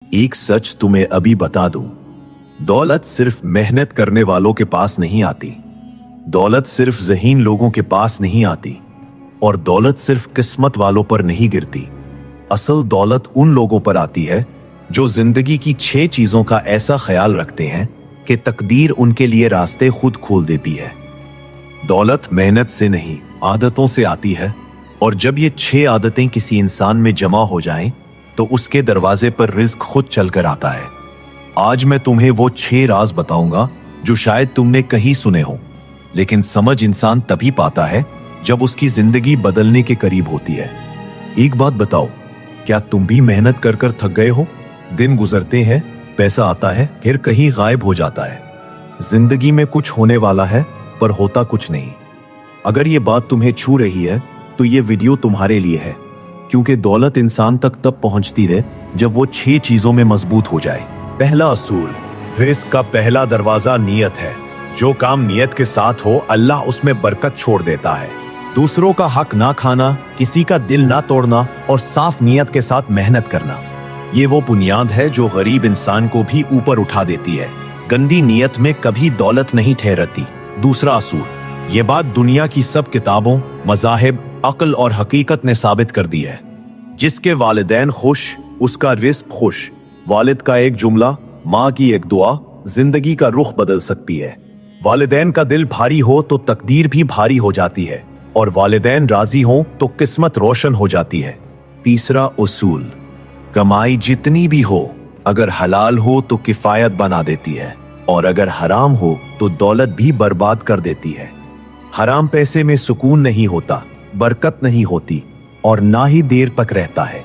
एक सच तुम्हें अभी बता दूं, दौलत सिर्फ मेहनत करने वालों के पास नहीं आती, दौलत सिर्फ ज़हीन लोगों के पास नहीं आती, और दौलत सिर्फ किस्मत वालों पर नहीं गिरती। असल दौलत उन लोगों पर आती है जो जिंदगी की 6 चीजों का ऐसा ख्याल रखते हैं कि तकदीर उनके लिए रास्ते खुद खोल देती है। दौलत मेहनत से नहीं, आदतों से आती है, और जब ये 6 आदतें किसी इंसान में जमा हो जाएं, तो उसके दरवाजे पर रिज्क खुद चलकर आता है। आज मैं तुम्हें वो 6 राज बताऊंगा जो शायद तुमने कहीं सुने हो, लेकिन समझ इंसान तभी पाता है जब उसकी जिंदगी बदलने के करीब होती है। एक बात बताओ, क्या तुम भी मेहनत कर कर थक गए हो? दिन गुजरते हैं, पैसा आता है, फिर कहीं गायब हो जाता है। जिंदगी में कुछ होने वाला है पर होता कुछ नहीं। अगर ये बात तुम्हें छू रही है तो ये वीडियो तुम्हारे लिए है, क्योंकि दौलत इंसान तक तब पहुंचती है जब वो 6 चीजों में मजबूत हो जाए। पहला असूल, रिस्क का पहला दरवाजा नियत है। जो काम नियत के साथ हो, अल्लाह उसमें बरकत छोड़ देता है। दूसरों का हक ना खाना, किसी का दिल ना तोड़ना और साफ नियत के साथ मेहनत करना, ये वो बुनियाद है जो गरीब इंसान को भी ऊपर उठा देती है। गंदी नियत में कभी दौलत नहीं ठहरती। दूसरा असूल, ये बात दुनिया की सब किताबों, मज़ाहिब, अक्ल और हकीकत ने साबित कर दी है। जिसके वालिदैन खुश, उसका रिस्क खुश। वालिद का एक जुमला, माँ की एक दुआ जिंदगी का रुख बदल सकती है। वालिदैन का दिल भारी हो तो तकदीर भी भारी हो जाती है, और वालिदैन राजी हो तो किस्मत रोशन हो जाती है। तीसरा उसूल, कमाई जितनी भी हो, अगर हलाल हो तो किफायत बना देती है, और अगर हराम हो तो दौलत भी बर्बाद कर देती है। हराम पैसे में सुकून नहीं होता, बरकत नहीं होती, और ना ही देर तक रहता है।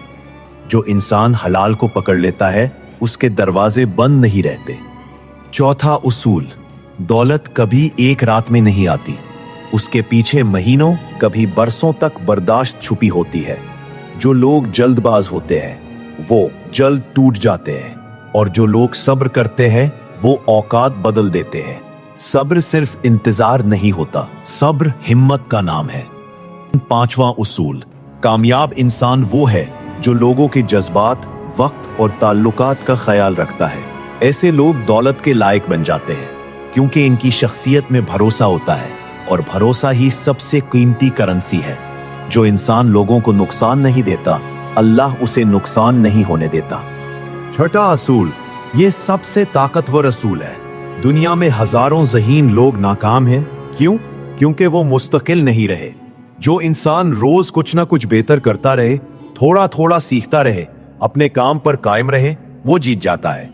जो इंसान हलाल को पकड़ लेता है, उसके दरवाजे बंद नहीं रहते। चौथा उसूल, दौलत कभी एक रात में नहीं आती, उसके पीछे महीनों, कभी बरसों तक बर्दाश्त छुपी होती है। जो लोग जल्दबाज होते हैं वो जल्द टूट जाते हैं, और जो लोग सब्र करते हैं वो औकात बदल देते हैं। सब्र सिर्फ इंतजार नहीं होता, सब्र हिम्मत का नाम है। पांचवा उसूल, कामयाब इंसान वो है जो लोगों के जज्बात, वक्त और ताल्लुकात का ख्याल रखता है। ऐसे लोग दौलत के लायक बन जाते हैं, क्योंकि इनकी शख्सियत में भरोसा होता है, और भरोसा ही सबसे कीमती करेंसी है। जो इंसान लोगों को नुकसान नहीं देता, अल्लाह उसे नुकसान नहीं होने देता। छठा असूल, ये सबसे ताकतवर असूल है। दुनिया में हजारों ज़हीन लोग नाकाम हैं। क्यों? क्योंकि वो मुस्तकिल नहीं रहे। जो इंसान रोज कुछ ना कुछ बेहतर करता रहे, थोड़ा थोड़ा सीखता रहे, अपने काम पर कायम रहे, वो जीत जाता है।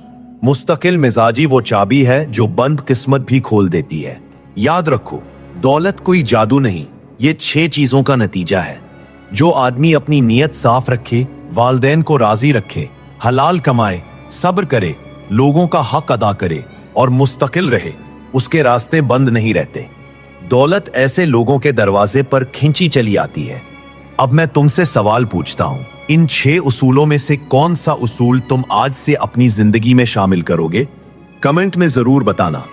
मुस्तकिल मिजाजी वो चाबी है जो बंद किस्मत भी खोल देती है। याद रखो, दौलत कोई जादू नहीं, ये 6 चीजों का नतीजा है। जो आदमी अपनी नीयत साफ रखे, वालिदैन को राजी रखे, हलाल कमाए, सब्र करे, लोगों का हक अदा करे और मुस्तकिल रहे, उसके रास्ते बंद नहीं रहते। दौलत ऐसे लोगों के दरवाजे पर खींची चली आती है। अब मैं तुमसे सवाल पूछता हूं, इन 6 उसूलों में से कौन सा उसूल तुम आज से अपनी जिंदगी में शामिल करोगे? कमेंट में जरूर बताना।